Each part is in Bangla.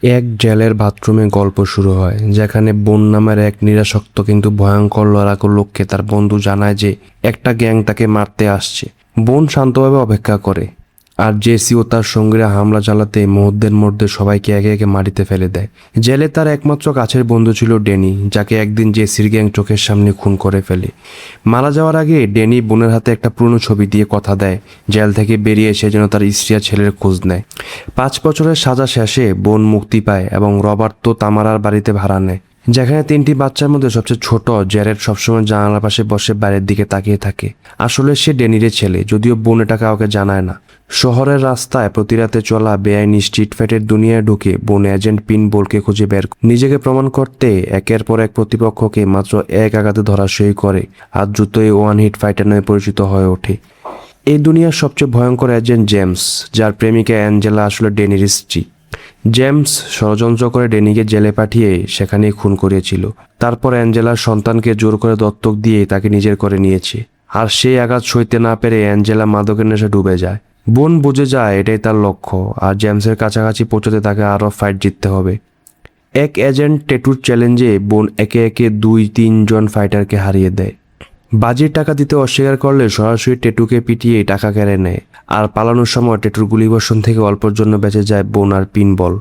এক জেলের বাথরুমে গল্প শুরু হয়, যেখানে বোন নামের এক নিরাসক্ত কিন্তু ভয়ঙ্কর লড়াকু লোককে তার বন্ধু জানায় যে একটা গ্যাং তাকে মারতে আসছে। বোন শান্তভাবে অপেক্ষা করে, আর জেসি ও তার সঙ্গীরা হামলা চালাতে মুহূর্তের মধ্যে সবাইকে একে একে মাটিতে ফেলে দেয়। জেলে তার একমাত্র কাছের বন্ধু ছিল ড্যানি, যাকে একদিন জেসির গ্যাং চোখের সামনে খুন করে ফেলে। মারা যাওয়ার আগে ড্যানি বোনের হাতে একটা পুরনো ছবি দিয়ে কথা দেয় জেল থেকে বেরিয়ে এসে যেন তার স্ত্রী আর ছেলের খোঁজ নেয়। 5 বছরের সাজা শেষে বোন মুক্তি পায় এবং রবার্তো তামারার বাড়িতে ভাড়া নেয়, যেখানে 3টি বাচ্চার মধ্যে সবচেয়ে ছোট জ্যারেড সবসময় জানালার পাশে বসে বাইরের দিকে তাকিয়ে থাকে। আসলে সে ড্যানির ছেলে, যদিও বোন এটা কাউকে জানায় না। শহরের রাস্তায় প্রতি রাতে চলা বেআইনি স্ট্রিট ফাইটের দুনিয়ায় ঢুকে বোন এজেন্ট পিনবলকে খুঁজে বের নিজেকে প্রমাণ করতে একের পর এক প্রতিপক্ষকে মাত্র এক আঘাতে ধরাশয়ী করে, আর দ্রুতই ওয়ান হিট ফাইটার নামে পরিচিত হয়ে ওঠে। এই দুনিয়ার সবচেয়ে ভয়ঙ্কর এজেন্ট জেমস, যার প্রেমিকা অ্যাঞ্জেলা আসলে ড্যানির স্ত্রী। জেমস ষড়যন্ত্র করে ড্যানিকে জেলে পাঠিয়ে সেখানেই খুন করিয়েছিল। তারপর অ্যাঞ্জেলার সন্তানকে জোর করে দত্তক দিয়ে তাকে নিজের করে নিয়েছে। আর সেই আঘাত সইতে না পেরে অ্যাঞ্জেলা মাদকের নেশে ডুবে যায়। বোন বুঝে যায় এটাই তার লক্ষ্য, আর জেমসের কাছাকাছি পৌঁছতে তাকে আরও ফাইট জিততে হবে। এক এজেন্ট ট্যাটুর চ্যালেঞ্জে বোন একে একে 2-3 জন ফাইটারকে হারিয়ে দেয়। বাজির টাকা দিতে অস্বীকার করলে সরাসরি ট্যাটুকে পিটিয়ে টাকা কেড়ে নেয়, আর পালানোর সময় ট্যাটুর গুলিবর্ষণ থেকে অল্পের জন্য বেঁচে যায় বোন আর পিনবল।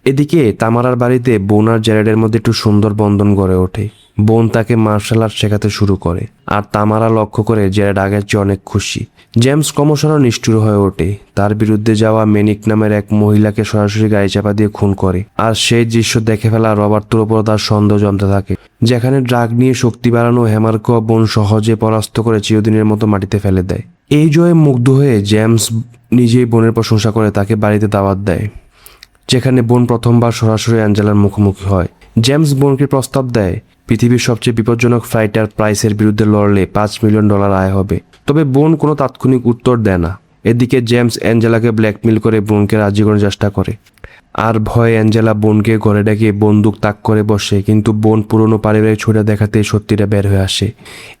এদিকে তামারার বাড়িতে বোন আর জ্যারেডের মধ্যে একটু সুন্দর বন্ধন গড়ে ওঠে। বোন তাকে মার্শাল আর্ট শেখাতে শুরু করে, আর তামারা লক্ষ্য করে জ্যারেড আগের চেয়ে অনেক খুশি। জেমস ক্রমশ নিষ্ঠুর হয়ে ওঠে, তার বিরুদ্ধে যাওয়া মেনিক নামের এক মহিলাকে সরাসরি গাড়ি চাপা দিয়ে খুন করে। আর সেই দৃশ্য দেখে ফেলা রবার্তোর উপর তার সন্দেহ জমতে থাকে, যেখানে ড্রাগ নিয়ে শক্তি বাড়ানো হ্যামারকে বোন সহজে পরাস্ত করে চিরদিনের মতো মাটিতে ফেলে দেয়। এই জয়ে মুগ্ধ হয়ে জেমস নিজেই বোনের প্রশংসা করে তাকে বাড়িতে দাওয়াত দেয়, যেখানে বোন প্রথমবার সরাসরি অ্যাঞ্জেলার মুখোমুখি হয়। জেমস বোনকে প্রস্তাব দেয় পৃথিবীর সবচেয়ে বিপজ্জনক ফাইটার প্রাইসের বিরুদ্ধে লড়লে $5 মিলিয়ন আয় হবে। তবে বোন কোনো তাৎক্ষণিক উত্তর দেয় না। এদিকে জেমস অ্যাঞ্জেলাকে ব্ল্যাকমেল করে বোনকে রাজি করার চেষ্টা করে, আর ভয়ে অ্যাঞ্জেলা বোনকে ঘরে ডেকে বন্দুক তাক করে বসে, কিন্তু বোন পুরনো পারিবারিক ছুটা দেখাতে সত্যিটা বের হয়ে আসে।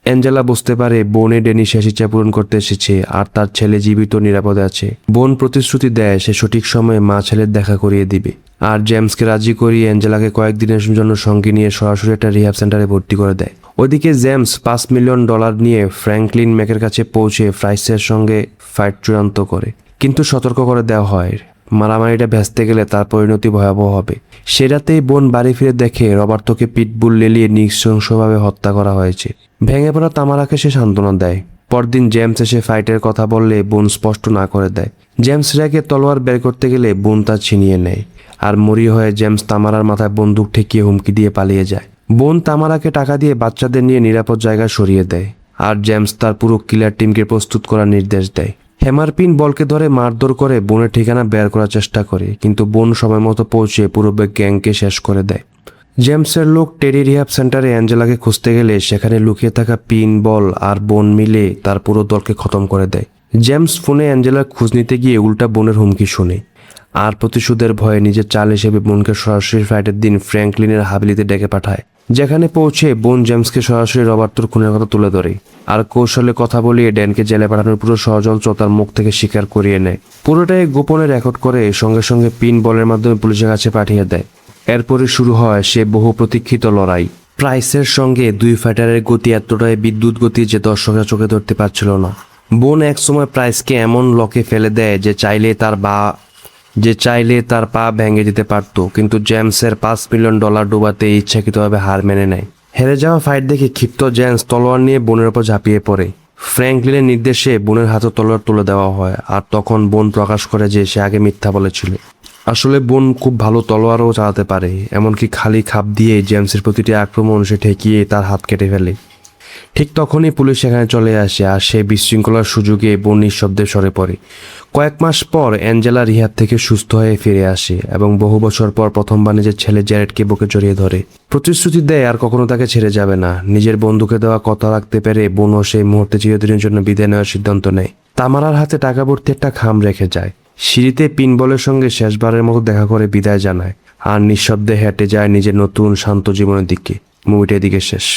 অ্যাঞ্জেলা বুঝতে পারে বোনে ড্যানি শেষ ইচ্ছা পূরণ করতে এসেছে, আর তার ছেলে জীবিত নিরাপদে আছে। বোন প্রতিশ্রুতি দেয় সে সঠিক সময়ে মা ছেলের দেখা করিয়ে দিবে, আর জেমসকে রাজি করিয়ে অ্যাঞ্জেলাকে কয়েকদিনের জন্য সঙ্গে নিয়ে সরাসরি একটা রিহ্যাব সেন্টারে ভর্তি করে দেয়। ওইদিকে জেমস $5 মিলিয়ন নিয়ে ফ্র্যাঙ্কলিন ম্যাকের কাছে পৌঁছে প্রাইসের সঙ্গে ফাইট চূড়ান্ত করে, কিন্তু সতর্ক করে দেওয়া হয় মারামারিটা ভেস্তে গেলে তার পরিণতি ভয়াবহ হবে। সে রাতেই বোন বাড়ি ফিরে দেখে রবার্তোকে পিটবুল লেলিয়ে নৃশংসভাবে হত্যা করা হয়েছে। ভেঙে পড়া তামারাকে সে সান্ত্বনা দেয়। পরদিন জেমস এসে ফাইটের কথা বললে বোন স্পষ্ট না করে দেয়। জেমস রেগে তলোয়ার বের করতে গেলে বোন তা ছিনিয়ে নেয়, আর মরি হয়ে জেমস তামারার মাথায় বন্দুক ঠেকিয়ে হুমকি দিয়ে পালিয়ে যায়। বোন তামারাকে টাকা দিয়ে বাচ্চাদের নিয়ে নিরাপদ জায়গায় সরিয়ে দেয়, আর জেমস তার পুরো কিলার টিমকে প্রস্তুত করার নির্দেশ দেয়। হ্যামার পিন বলকে ধরে মারধর করে বোনের ঠিকানা বের করার চেষ্টা করে, কিন্তু বোন সময় মতো পৌঁছে পুরো গ্যাংকে শেষ করে দেয়। জেমসের লোক টেরি রিহ্যাব সেন্টারে অ্যাঞ্জেলাকে খুঁজতে গেলে সেখানে লুকিয়ে থাকা পিন বল আর বোন মিলে তার পুরো দলকে খতম করে দেয়। জেমস ফোনে অ্যাঞ্জেলার খোঁজ নিতে গিয়ে উল্টা বোনের হুমকি শুনে, আর প্রতিশোধের ভয়ে নিজের চাল হিসেবে বোনকে সরাসরি ফ্লাইটের দিন ফ্র্যাঙ্কলিনের হাবিলিতে ডেকে পাঠায়। যেখানে পৌঁছে বোন জেমসকে সরাসরি রবার্তোর খুনের কথা তুলে ধরে, আর কৌশলে কথা বলিয়ে ড্যানকে জেলে পাঠানোর পুরো ষড়যন্ত্র তার মুখ থেকে স্বীকার করিয়ে নেয়। পুরোটাই গোপনে রেকর্ড করে সঙ্গে সঙ্গে পিন বলের মাধ্যমে পুলিশের কাছে পাঠিয়ে দেয়। এরপরই শুরু হয় সে বহু প্রতীক্ষিত লড়াই। প্রাইসের সঙ্গে 2 ফাইটারের গতি এতটাই বিদ্যুৎ গতি যে দর্শকরা চোখে ধরতে পারছিল না। বোন একসময় প্রাইসকে এমন লকে ফেলে দেয় যে চাইলে তার পা ভেঙে দিতে পারত, কিন্তু জেমসের $5 মিলিয়ন ডুবাতে ইচ্ছাকৃতভাবে হার মেনে নেয়। হেরে যাওয়া ফাইট দেখে ক্ষিপ্ত জেমস তলোয়ার নিয়ে বোনের ওপর ঝাঁপিয়ে পড়ে। ফ্র্যাঙ্কলিনের নির্দেশে বোনের হাতে তলোয়ার তুলে দেওয়া হয়, আর তখন বোন প্রকাশ করে যে সে আগে মিথ্যা বলেছিল। আসলে বোন খুব ভালো তলোয়ারও চালাতে পারে, এমনকি খালি খাপ দিয়ে জেমসের প্রতিটি আক্রমণ সে ঠেকিয়ে তার হাত কেটে ফেলে। ঠিক তখনই পুলিশ সেখানে চলে আসে, আর সেই বিশৃঙ্খলার সুযোগে বোন নিঃশব্দে সরে পড়ে। কয়েক মাস পর অ্যাঞ্জেলা রিহ্যাব থেকে সুস্থ হয়ে ফিরে আসে এবং বহু বছর পর প্রথমবার নিজের ছেলে জ্যারেডকে বুকে জড়িয়ে ধরে। প্রতিশ্রুতি দেয় আর কখনো তাকে ছেড়ে যাবে না। নিজের বন্ধুকে দেওয়া কথা রাখতে পেরে বোনও সেই মুহূর্তে চিরদিনের জন্য বিদায় নেওয়ার সিদ্ধান্ত নেয়। তামারার হাতে টাকা ভর্তি একটা খাম রেখে যায়। সিঁড়িতে পিনবলের সঙ্গে শেষবারের মতো দেখা করে বিদায় জানায়, আর নিঃশব্দে হেঁটে যায় নিজের নতুন শান্ত জীবনের দিকে। মুভিটা এদিকে শেষ।